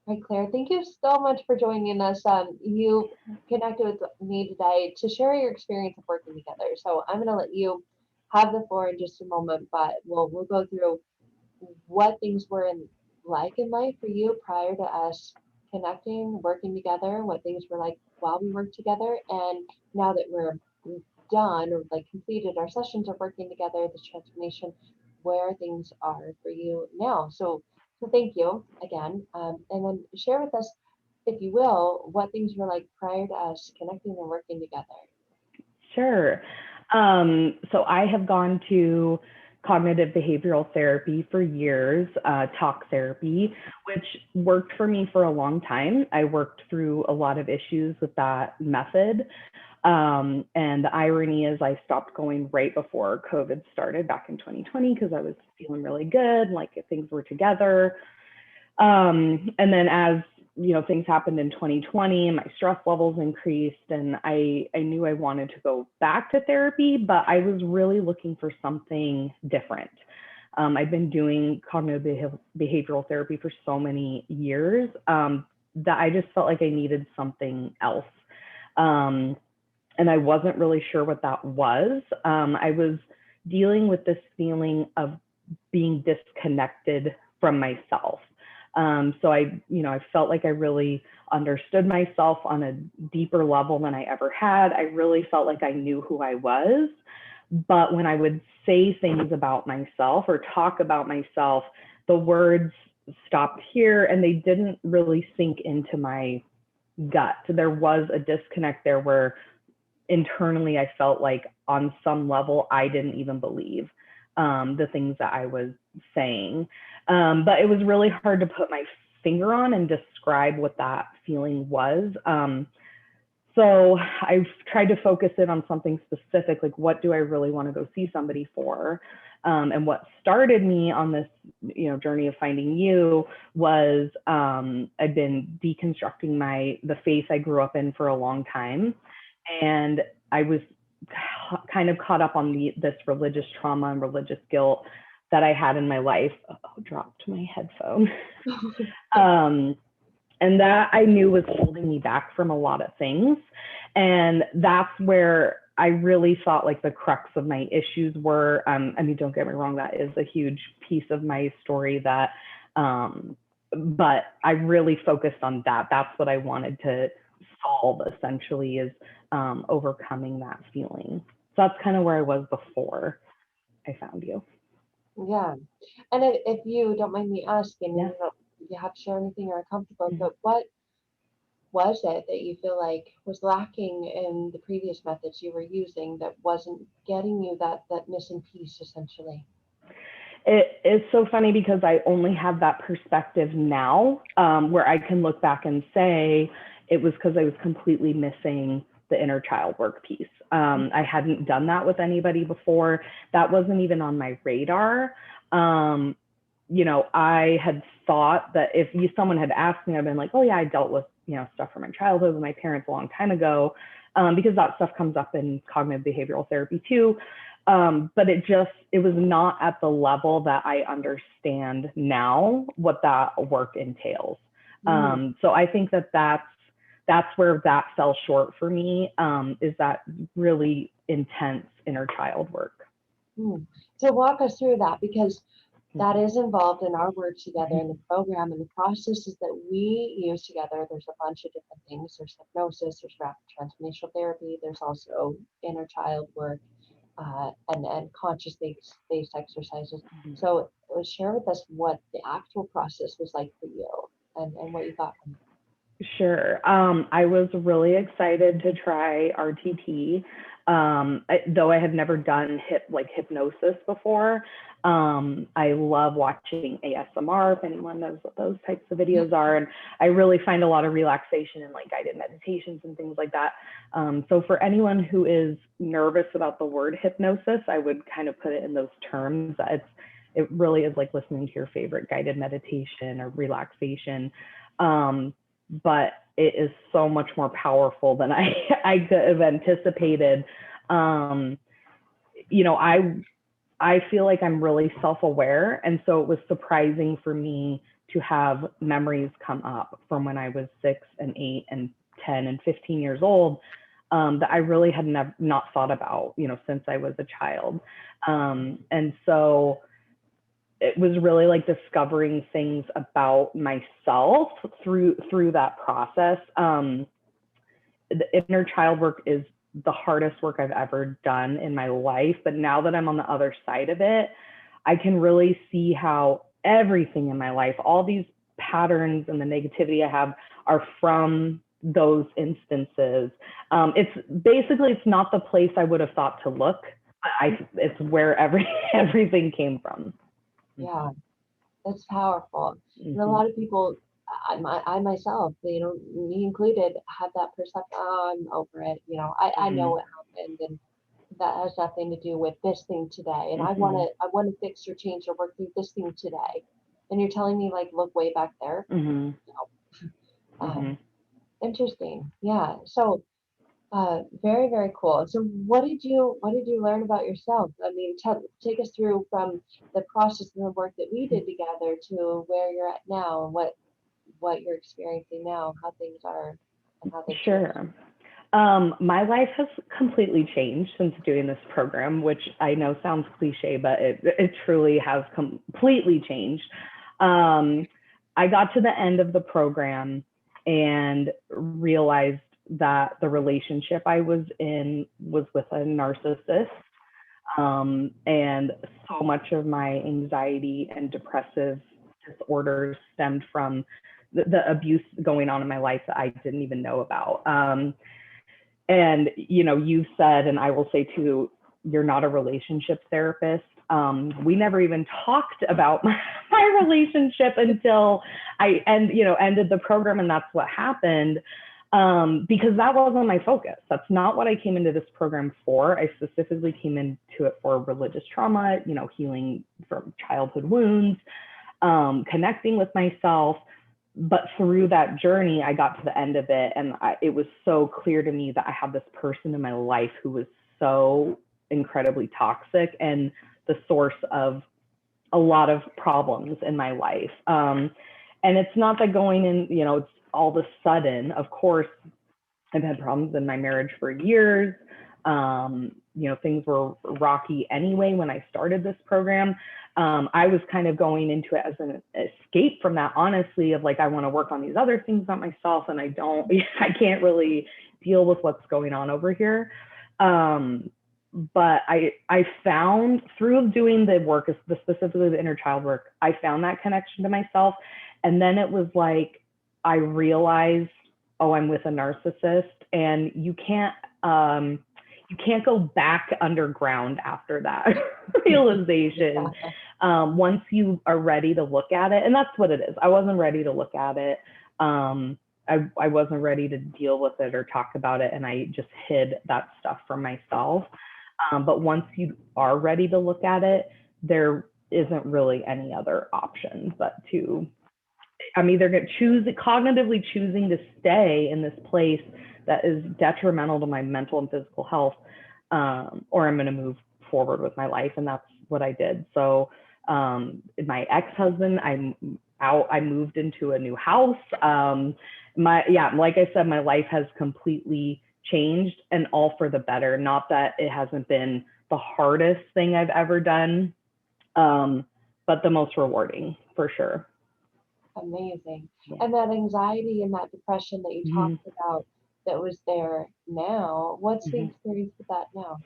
Right, Claire, thank you so much for joining us. You connected with me today to share your experience of working together. So I'm going to let you have the floor in just a moment, but we'll go through what things were like in life for you prior to us connecting, working together, what things were like while we worked together, and now that we're done or like completed our sessions of working together, this transformation, where things are for you now. So thank you again, and then share with us, if you will, what things were like prior to us connecting and working together. Sure. So I have gone to cognitive behavioral therapy for years, talk therapy, which worked for me for a long time. I worked through a lot of issues with that method. And the irony is I stopped going right before COVID started back in 2020 because I was feeling really good, like if things were together. And then as things happened in 2020 and my stress levels increased and I knew I wanted to go back to therapy, but I was really looking for something different. I've been doing cognitive behavioral therapy for so many years that I just felt like I needed something else. And I wasn't really sure what that was. I was dealing with this feeling of being disconnected from myself. So I felt like I really understood myself on a deeper level than I ever had. I really felt like I knew who I was. But when I would say things about myself or talk about myself, the words stopped here and they didn't really sink into my gut. So there was a disconnect there where internally I felt like on some level I didn't even believe the things that I was saying. But it was really hard to put my finger on and describe what that feeling was. So I've tried to focus in on something specific, like what do I really want to go see somebody for? And what started me on this, journey of finding you was I've been deconstructing the faith I grew up in for a long time. And I was kind of caught up on this religious trauma and religious guilt that I had in my life. Oh, dropped my headphone. And that I knew was holding me back from a lot of things. And that's where I really thought like the crux of my issues were. Don't get me wrong, that is a huge piece of my story but I really focused on that. That's what I wanted to solve essentially, is overcoming that feeling. So that's kind of where I was before I found you. Yeah. And if you don't mind me asking, Yeah. you have to share anything you're uncomfortable, but what was it that you feel like was lacking in the previous methods you were using that wasn't getting you that missing piece essentially? It is so funny because I only have that perspective now, where I can look back and say it was because I was completely missing the inner child work piece. I hadn't done that with anybody before. That wasn't even on my radar. I had thought that if someone had asked me, I'd been like, oh yeah, I dealt with, stuff from my childhood with my parents a long time ago, because that stuff comes up in cognitive behavioral therapy too. But it was not at the level that I understand now what that work entails. So I think that's where that fell short for me, is that really intense inner child work. So walk us through that, because that is involved in our work together in the program and the processes that we use together. There's a bunch of different things. There's hypnosis, there's rapid transformational therapy, there's also inner child work, and conscious based exercises. So share with us what the actual process was like for you, and what you got from it. Sure. I was really excited to try RTT, though I had never done hypnosis before. I love watching ASMR, if anyone knows what those types of videos are. And I really find a lot of relaxation in like guided meditations and things like that. So for anyone who is nervous about the word hypnosis, I would kind of put it in those terms. It really is like listening to your favorite guided meditation or relaxation. But it is so much more powerful than I could have anticipated. I feel like I'm really self-aware. And so it was surprising for me to have memories come up from when I was 6 and 8 and 10 and 15 years old, that I really had not thought about, since I was a child. And so it was really like discovering things about myself through that process. The inner child work is the hardest work I've ever done in my life. But now that I'm on the other side of it, I can really see how everything in my life, all these patterns and the negativity I have, are from those instances. It's not the place I would have thought to look. It's where everything came from. Yeah, that's powerful. And a Mm-hmm. lot of people, I myself, me included, have that perception. Oh, I'm over it. I know what happened, and that has nothing to do with this thing today. And I want to fix or change or work through this thing today. And you're telling me, like, look way back there. Mm-hmm. No. Interesting. Yeah. So, very, very cool. So what did you learn about yourself? I mean, take us through from the process and the work that we did together to where you're at now, and what you're experiencing now, how things are, and how they've changed. Sure. My life has completely changed since doing this program, which I know sounds cliche, but it truly has completely changed. I got to the end of the program and realized that the relationship I was in was with a narcissist. And so much of my anxiety and depressive disorders stemmed from the abuse going on in my life that I didn't even know about. And, you've said, and I will say too, you're not a relationship therapist. We never even talked about my relationship until I ended the program, and that's what happened. Because that wasn't my focus. That's not what I came into this program for. I specifically came into it for religious trauma, healing from childhood wounds, connecting with myself. But through that journey, I got to the end of it, and it was so clear to me that I had this person in my life who was so incredibly toxic and the source of a lot of problems in my life. And it's not that going in, it's all of a sudden. Of course, I've had problems in my marriage for years. Things were rocky anyway when I started this program. I was kind of going into it as an escape from that, honestly, of like, I want to work on these other things about myself, and I can't really deal with what's going on over here. But I found, through doing the work, specifically the inner child work, I found that connection to myself. And then it was like, I realized, oh, I'm with a narcissist, and you can't go back underground after that realization. Once you are ready to look at it, and that's what it is. I wasn't ready to look at it. I wasn't ready to deal with it or talk about it, and I just hid that stuff from myself. But once you are ready to look at it, there isn't really any other option but to, I'm either going to cognitively choosing to stay in this place that is detrimental to my mental and physical health, or I'm going to move forward with my life. And that's what I did. So my ex-husband, I moved into a new house. Like I said, my life has completely changed, and all for the better. Not that it hasn't been the hardest thing I've ever done, but the most rewarding for sure. Amazing. Yeah. And that anxiety and that depression that you talked about that was there now, what's the experience with that now?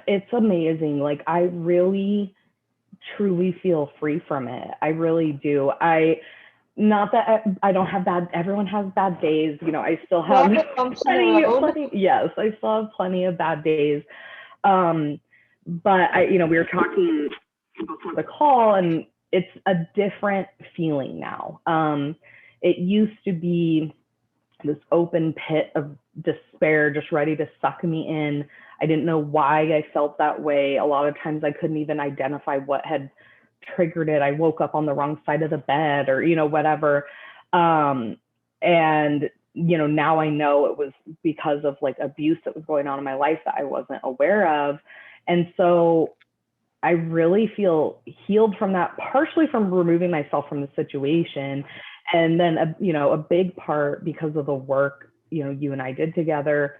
It's amazing. Like, I really truly feel free from it. I really do. Not that I don't have everyone has bad days. I still have plenty. Yes, I still have plenty of bad days. But we were talking before the call, and it's a different feeling now. It used to be this open pit of despair, just ready to suck me in. I didn't know why I felt that way. A lot of times I couldn't even identify what had triggered it. I woke up on the wrong side of the bed, or, whatever. And, now I know it was because of like abuse that was going on in my life that I wasn't aware of. And so I really feel healed from that, partially from removing myself from the situation. And then, a big part because of the work, you and I did together,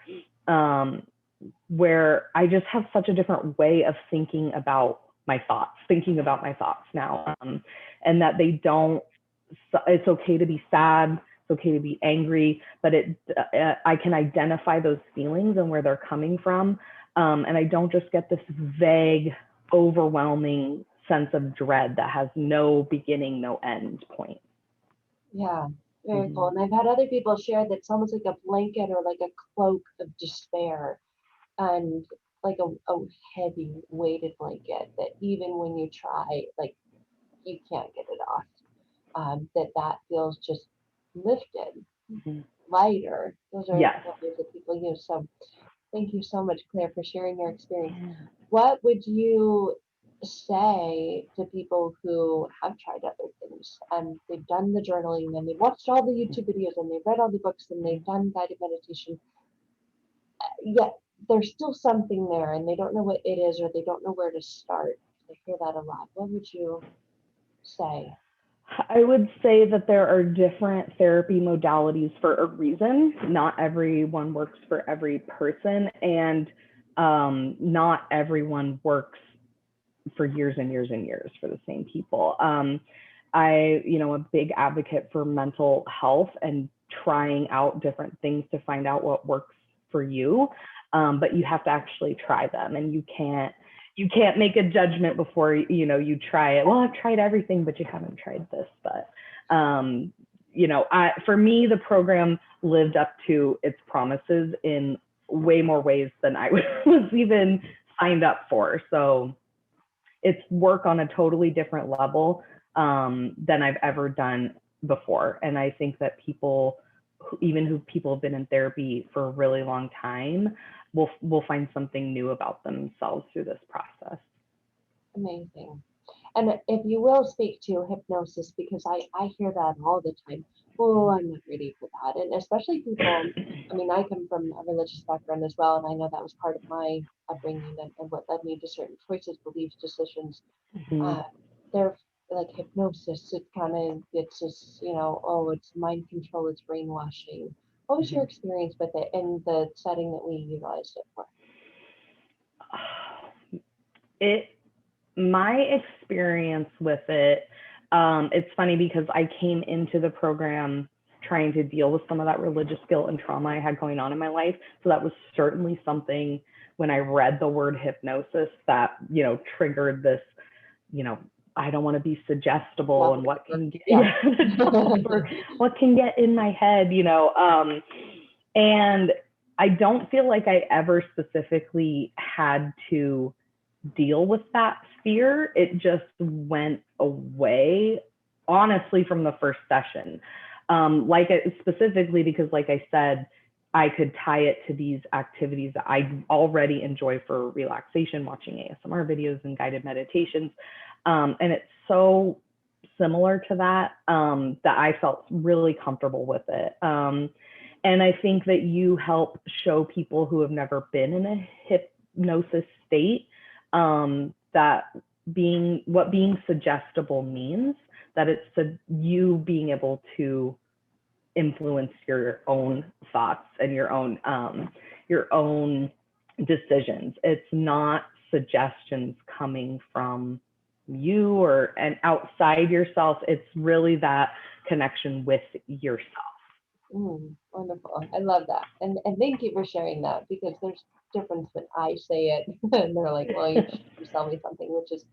where I just have such a different way of thinking about my thoughts now. And that it's okay to be sad. It's okay to be angry, but I can identify those feelings and where they're coming from. And I don't just get this vague, overwhelming sense of dread that has no beginning, no end point. Yeah, very cool. And I've had other people share that it's almost like a blanket or like a cloak of despair, and like a heavy weighted blanket that even when you try, like you can't get it off. That feels just lifted, lighter. Those are Yes. the words that people use. So thank you so much, Claire, for sharing your experience. What would you say to people who have tried other things and they've done the journaling and they've watched all the YouTube videos and they've read all the books and they've done guided meditation, yet there's still something there and they don't know what it is or they don't know where to start? I hear that a lot. What would you say? I would say that there are different therapy modalities for a reason. Not everyone works for every person, and not everyone works for years and years and years for the same people. A big advocate for mental health and trying out different things to find out what works for you. But you have to actually try them, and you can't make a judgment before you try it. Well, I've tried everything, but you haven't tried this. But for me, the program lived up to its promises in way more ways than I was even signed up for. So it's work on a totally different level than I've ever done before. And I think that people have been in therapy for a really long time will find something new about themselves through this process. Amazing. And if you will speak to hypnosis, because I hear that all the time. Oh, I'm not ready for that. And especially people, I mean, I come from a religious background as well, and I know that was part of my upbringing and what led me to certain choices, beliefs, decisions. They're like hypnosis. It's just, oh, it's mind control, it's brainwashing. What was your experience with it in the setting that we utilized it for? My experience with it, it's funny because I came into the program trying to deal with some of that religious guilt and trauma I had going on in my life. So that was certainly something when I read the word hypnosis that, triggered this, I don't want to be suggestible and what can get in my head, and I don't feel like I ever specifically had to deal with that fear. It just went away, honestly, from the first session. Specifically because, like I said, I could tie it to these activities that I already enjoy for relaxation, watching ASMR videos and guided meditations. And it's so similar to that, that I felt really comfortable with it. And I think that you help show people who have never been in a hypnosis state that being suggestible means, that it's you being able to influence your own thoughts and your own decisions. It's not suggestions coming from you and outside yourself. It's really that connection with yourself. Wonderful. I love that. And thank you for sharing that, because there's difference when I say it and they're like, well, you tell me something, which is,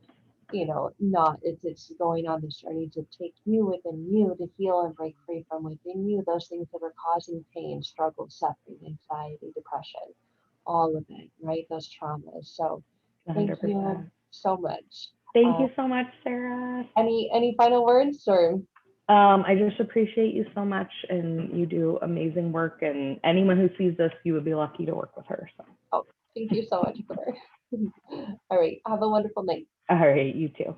not, it's going on this journey to take you within you to heal and break free from within you those things that are causing pain, struggle, suffering, anxiety, depression, all of it, right? Those traumas. So thank 100%. you so much. Thank you so much, Sarah. Any final words, or? I just appreciate you so much, and you do amazing work, and anyone who sees this, you would be lucky to work with her. So. Oh, thank you so much, Claire. All right. Have a wonderful night. All right. You too.